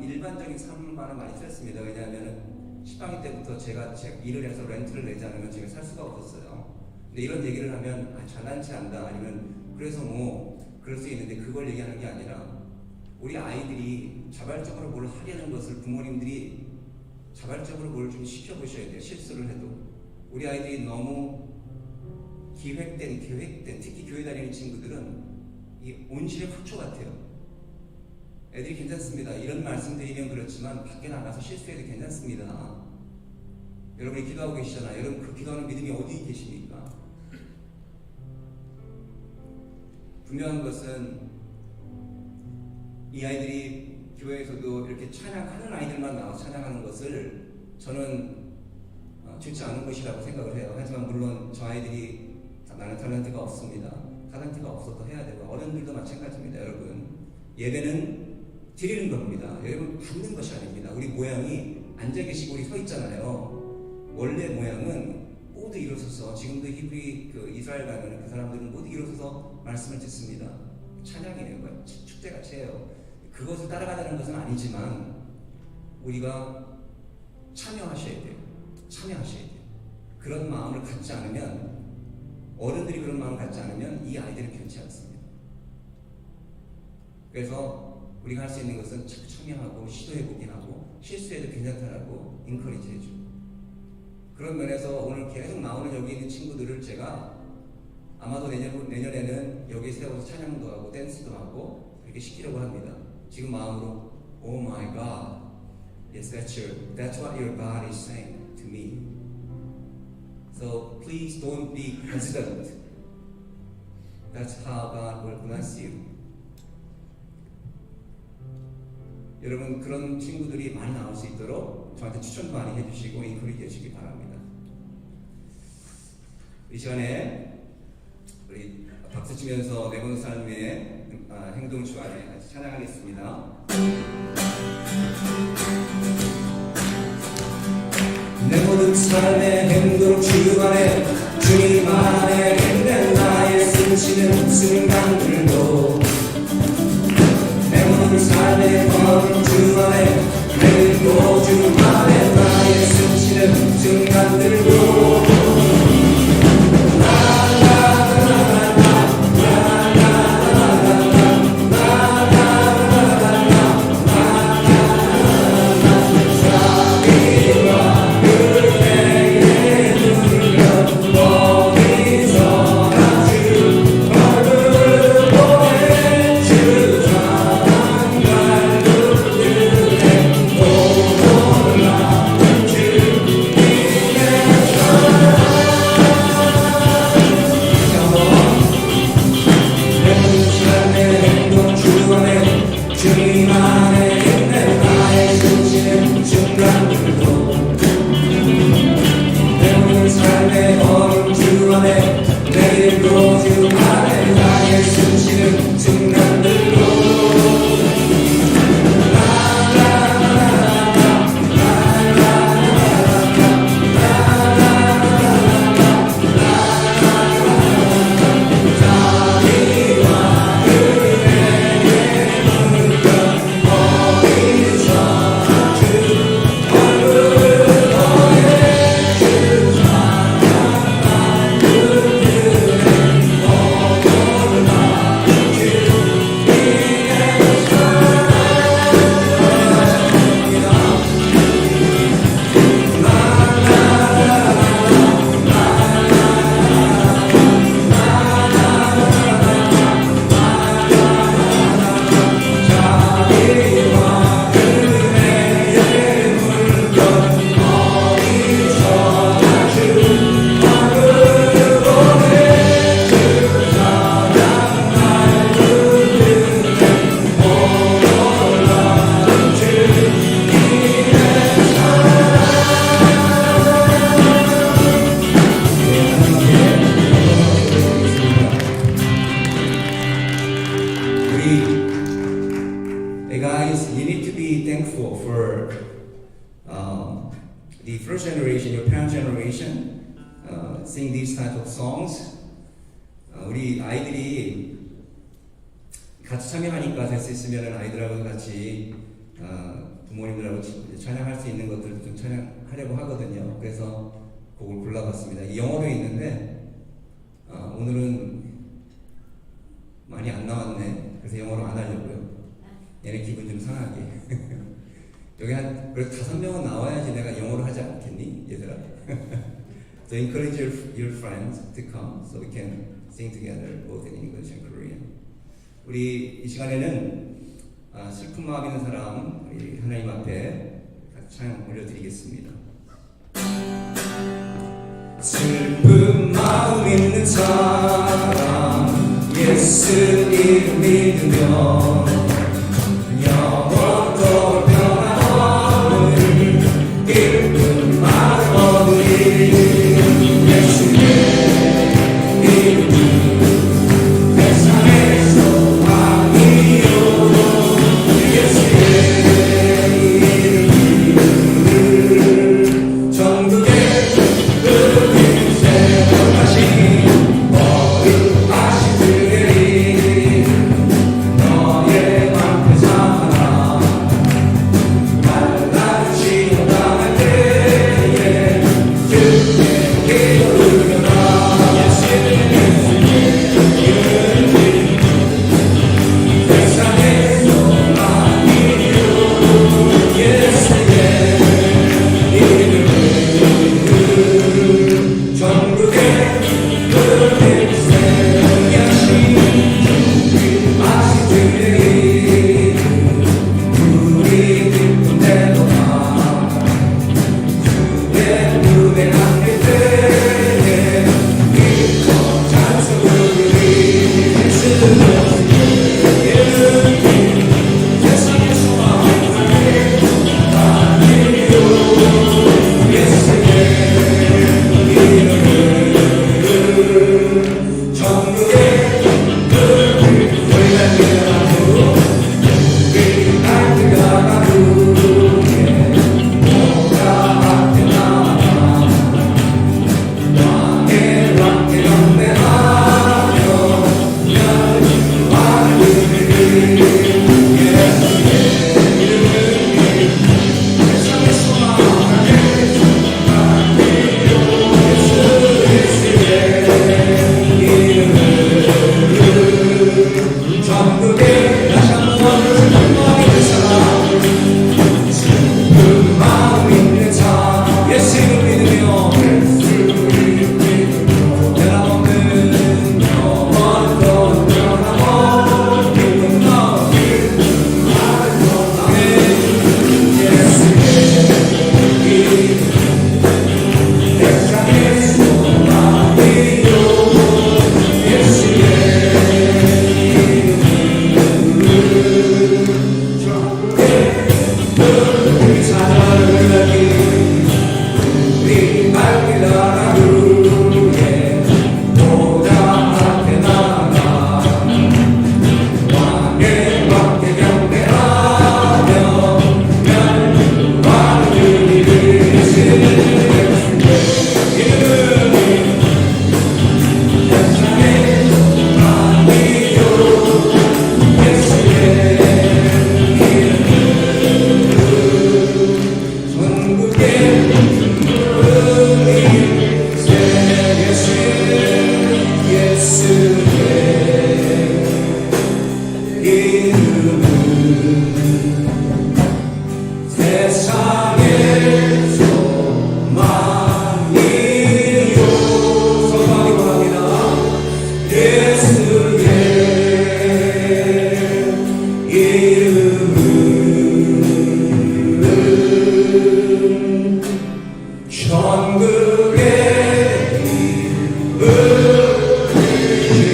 일반적인 삶과는 많이 틀렸습니다. 왜냐하면 10학년 때부터 제가 일을 해서 렌트를 내지 않으면 제가 살 수가 없었어요. 근데 이런 얘기를 하면 잘난치 한다, 아니면 그래서 뭐 그럴 수 있는데, 그걸 얘기하는 게 아니라 우리 아이들이 자발적으로 뭘 하려는 것을 부모님들이 자발적으로 뭘 좀 시켜보셔야 돼요. 실수를 해도. 우리 아이들이 너무 계획된, 특히 교회 다니는 친구들은 이 온실의 화초 같아요. 애들이 괜찮습니다. 이런 말씀 드리면 그렇지만 밖에 나가서 실수해도 괜찮습니다. 여러분이 기도하고 계시잖아요. 여러분 그 기도하는 믿음이 어디 계십니까? 분명한 것은 이 아이들이 교회에서도 이렇게 찬양하는 아이들만 나와서 찬양하는 것을 저는 좋지 않은 것이라고 생각을 해요. 하지만 물론 저 아이들이 나는 탤런트가 없습니다. 탤런트가 없어도 해야 되고, 어른들도 마찬가지입니다. 여러분 예배는 드리는 겁니다. 여러분 받는 것이 아닙니다. 우리 모양이 앉아 계시고 우리 서 있잖아요. 원래 모양은 모두 일어서서, 지금도 히브리 이스라엘 가면 그 사람들은 모두 일어서서 말씀을 듣습니다. 찬양이에요. 축제같이 해요. 그것을 따라가자는 것은 아니지만 우리가 참여하셔야 돼요. 그런 마음을 갖지 않으면, 어른들이 그런 마음을 갖지 않으면 이 아이들은 변치 않습니다. 그래서 우리가 할 수 있는 것은 참여하고 시도해보긴 하고, 실수해도 괜찮다라고 인커리지 해주고, 그런 면에서 오늘 계속 나오는 여기 있는 친구들을 제가 아마도 내년에는 여기 세워서 찬양도 하고 댄스도 하고 그렇게 시키려고 합니다. 지금 마음으로 Oh my God, yes, that's what your God is saying to me. So please don't be hesitant. That's how God will bless you. 여러분 그런 친구들이 많이 나올 수 있도록 저한테 추천 많이 해주시고 인커리지 해주시기 바랍니다. 이 시간에 우리 박수 치면서 내 모든 삶의 행동 주안에 같이 찬양하겠습니다. 내 모든 삶의 행동 주안에 주님 안에 있는 나의 숨쉬는 순간들도, 내 모든 삶의 건 주 안에 그리고 주 안에 나의 숨쉬는 순간들도 sing these type of songs. 우리 아이들이 같이 참여하니까 될 수 있으면 아이들하고 같이 부모님들하고 찬양할 수 있는 것들도 좀 찬양하려고 하거든요. 그래서 곡을 골라봤습니다. 이 영어로 있는데 오늘은 많이 안 나왔네. 그래서 영어로 안 하려고요. 얘네 기분 좀 상하게. 여기 한 그래도 5명은 나와야지 내가 영어로 하지 않겠니, 얘들아? So encourage your friends to come so we can sing together both in English and Korean. 우리 이 시간에는 슬픈 마음 있는 사람 우리 하나님 앞에 같이 찬양 올려드리겠습니다. 슬픈 마음 있는 사람 예수 이름 믿으며 영원토록 변함없는 기쁜 마음 얻으리 예수의 이름이 세상의 소망이요 예수의 이름이 전국의 그 새벽까지 거룩하신 그의 너의 맘에 살아 날라를 지나갈 때에 주께 기도르려라 예수의 이름이 세상의 소망이요 예수의 이름이 전국의 그 새벽야신 아시들이 우리 기쁜 대로가 주의 눈에 안길 때에 기뻐 찬송 부르리 예수의 이름이 세상의 소망이요 예수의 전국의 그 우리가 뛰어나고 우리 날들가 가두게 모자 앞에 나와 왕의 경배하며 영광을 드리리 예수의 이름이 세상의 소망을 전국에 다시 한번 마음 있는 사람 슬픈 마음 있는 사람 예수를 믿으며 변함없는 영원토록 변함없는 기쁜 마음을 예수의 이름 세상의 소망이요 예수의 우리 사랑을 우리 밝게 나가루에 모자 앞에 나가 왕의 밖에 경배하며 영광을 드리리 예수의 이름이 세상의 소망이요 예수의 전국의 예수의 이름은 세상의 소망이요 소망이 원합니다 예수의 이름은 전국의 주의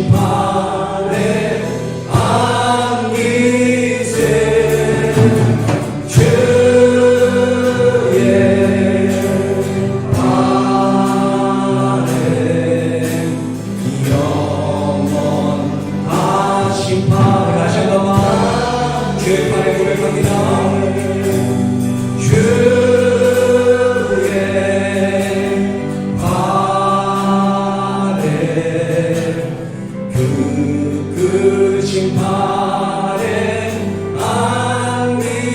심판에 안기세 주의 안에 영원한 심판을 다시 한 번만 주의 판에 고백합니다. 주의 판에 그 심판에 안기세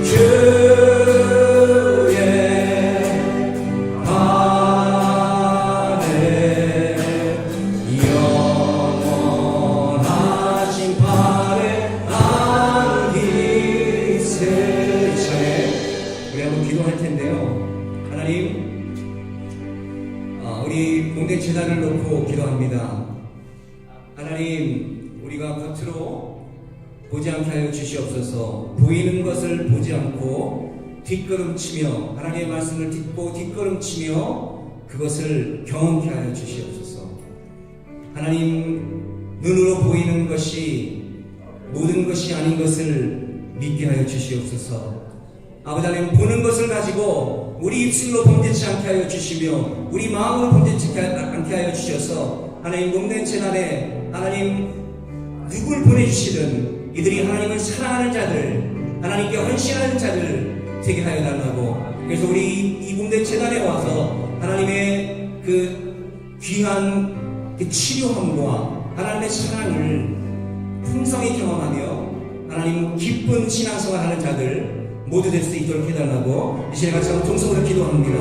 주의 판에 영원한 심판에 안기세. 이 시간에 우리 한번 기도할 텐데요. 하나님, 우리 공대 재단을 놓고 기도합니다. 하나님, 우리가 겉으로 보지 않게 하여 주시옵소서. 보이는 것을 보지 않고 뒷걸음치며 하나님의 말씀을 듣고 뒷걸음치며 그것을 경험케 하여 주시옵소서. 하나님, 눈으로 보이는 것이 모든 것이 아닌 것을 믿게 하여 주시옵소서. 아버지 하나님, 보는 것을 가지고 우리 입술로 범죄치 않게 하여 주시며 우리 마음으로 범죄치 않게 하여 주셔서 하나님, 몸된 재단에 하나님 누굴 보내주시든 이들이 하나님을 사랑하는 자들, 하나님께 헌신하는 자들 되게 하여 달라고. 그래서 우리 이 몸된 재단에 와서 하나님의 그 귀한 그 치료함과 하나님의 사랑을 풍성히 경험하며 하나님 기쁜 신앙생활 하는 자들 모두 될 수 있도록 해달라고 이 시간에 같이 한번 통성으로 기도합니다.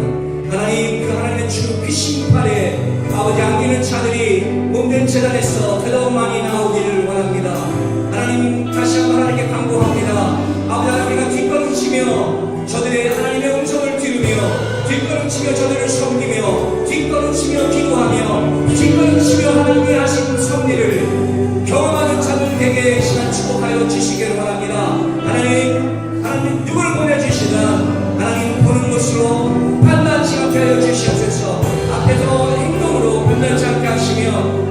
하나님, 그 하나님의 주 그 심판에 아버지 안기는 자들이 몸된 재단에서 더더욱 많이 나오기를 원합니다. 하나님, 다시 한번 하나님께 간구합니다. 아버지 하나님, 우리가 뒷걸음치며 저들의 하나님의 음성을 들으며 뒷걸음치며 저들을 섬기며 뒷걸음치며 기도하며 뒷걸음치며 하나님이 하신 섭리를 경험하는 자들 되게 시간 축복하여 주시기를 원합니다. 하나님 누굴 보내주시든 하나님 보는 것으로 판단치 않게 하여 주시옵소서. 앞에서 행동으로 변변치 않게 하시며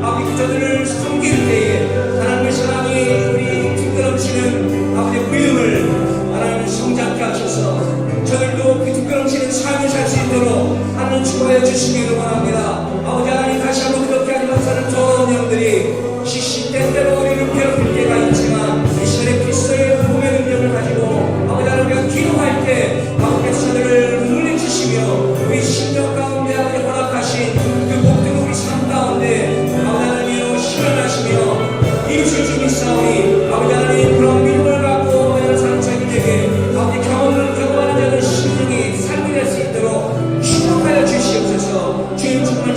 아버지 저들을 섬길 때에 하나님의 사랑이 우리 뒷걸음치는 아버지의 믿음을 하나님 성장케 하셔서 저들도 그 뒷걸음치는 삶을 살 수 있도록 하나님 축복하여 주시기를 원합니다. 아버지 하나님, 다시 한번 그렇게 하지 못하는 더러운 영들이 시시때때로 우리를 괴롭힐 때가 있지만 이 시간에 그리스도의 복음의 능력을 가지고 아버지 하나님, 기도할 때 아버지 저들을 물리주시며 우리 심령 가운데 아버지 허락하신 그 복들을 우리 삶 가운데 아버지 하나님 실현하시며 이루실 줄 믿사오니 아버지 하나님, 그런 믿음을 갖고 아버지 사는 자들에게 아버지 경험을 경험하는 자들 심령이 삶이 될 수 있도록 축복하여 주시옵소서. 주님 정말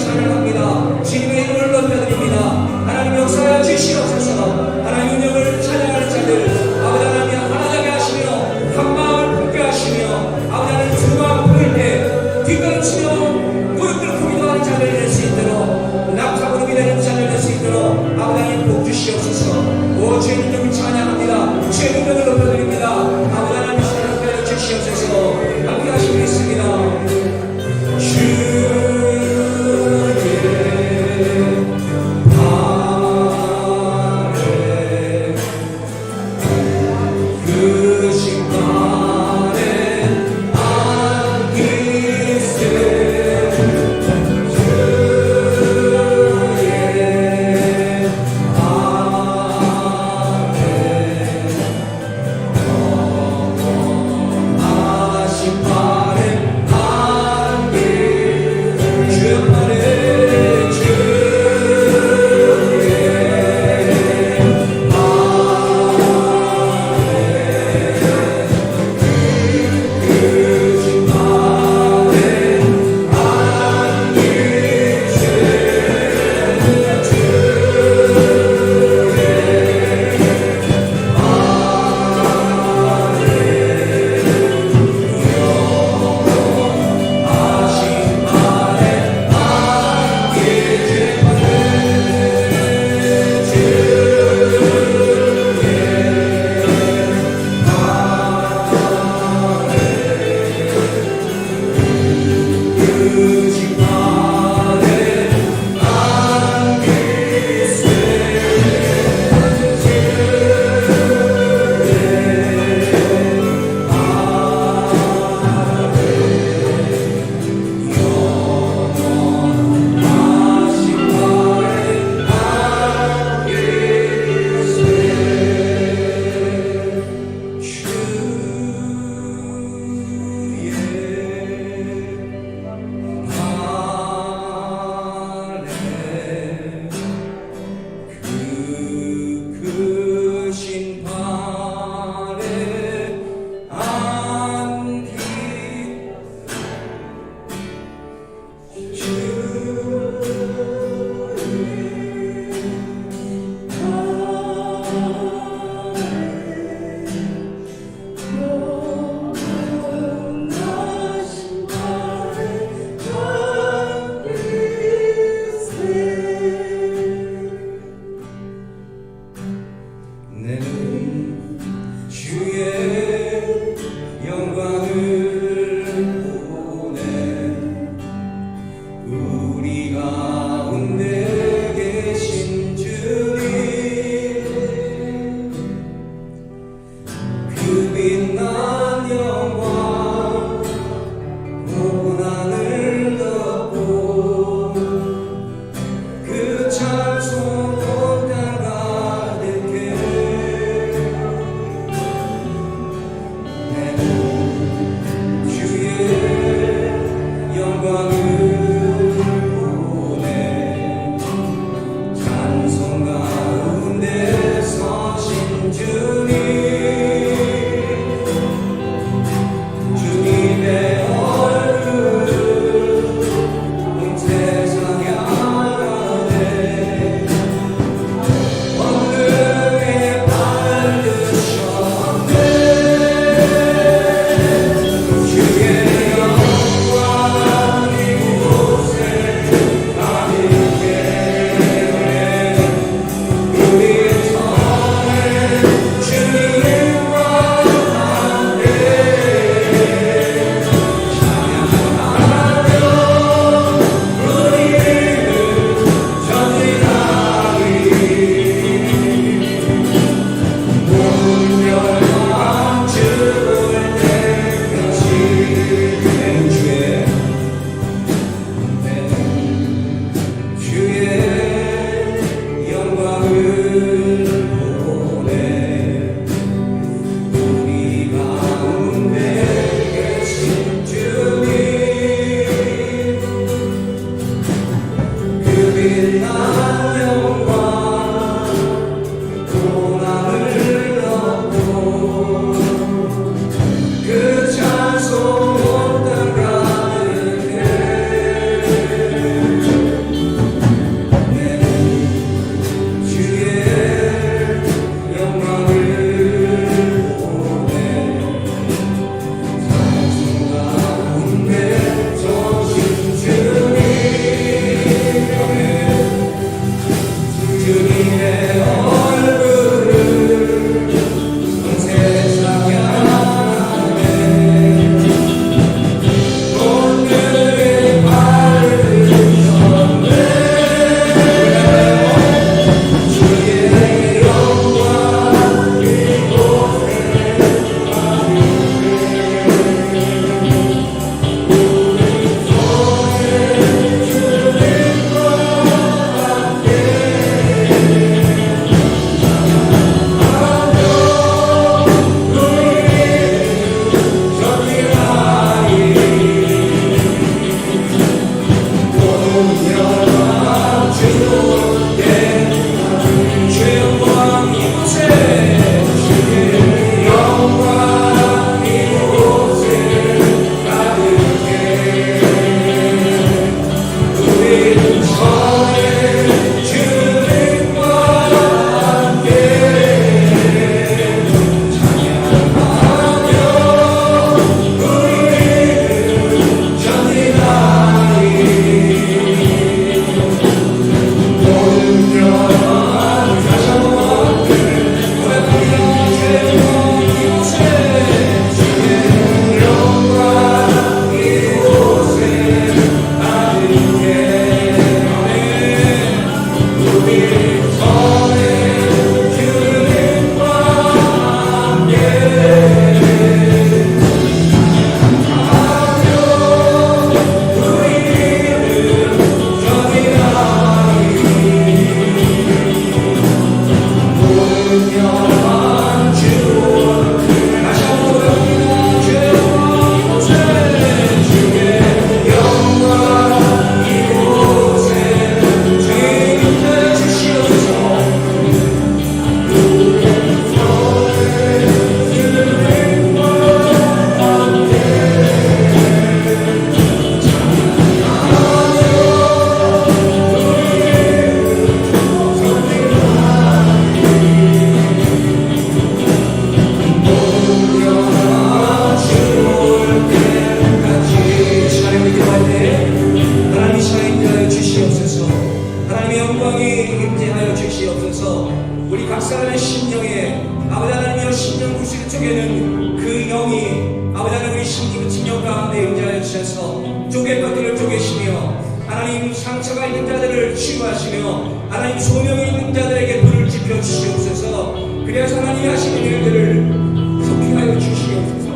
상처가 있는 자들을 치유하시며 하나님 소명이 있는 자들에게 불을 지펴 주시옵소서. 그래서 하나님이 하시는 일들을 속히 하여 주시옵소서.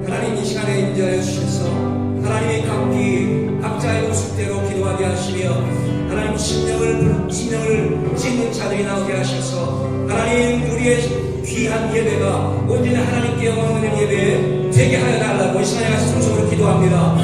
하나님 이 시간에 임재하여 주셔서 하나님의 각자의 모습대로 기도하게 하시며 하나님 심령을 찢는 자들이 나오게 하셔서 하나님 우리의 귀한 예배가 언제나 하나님께 영광 있는 예배 되게 하여 달라고 이 시간에 가서 성적으로 기도합니다.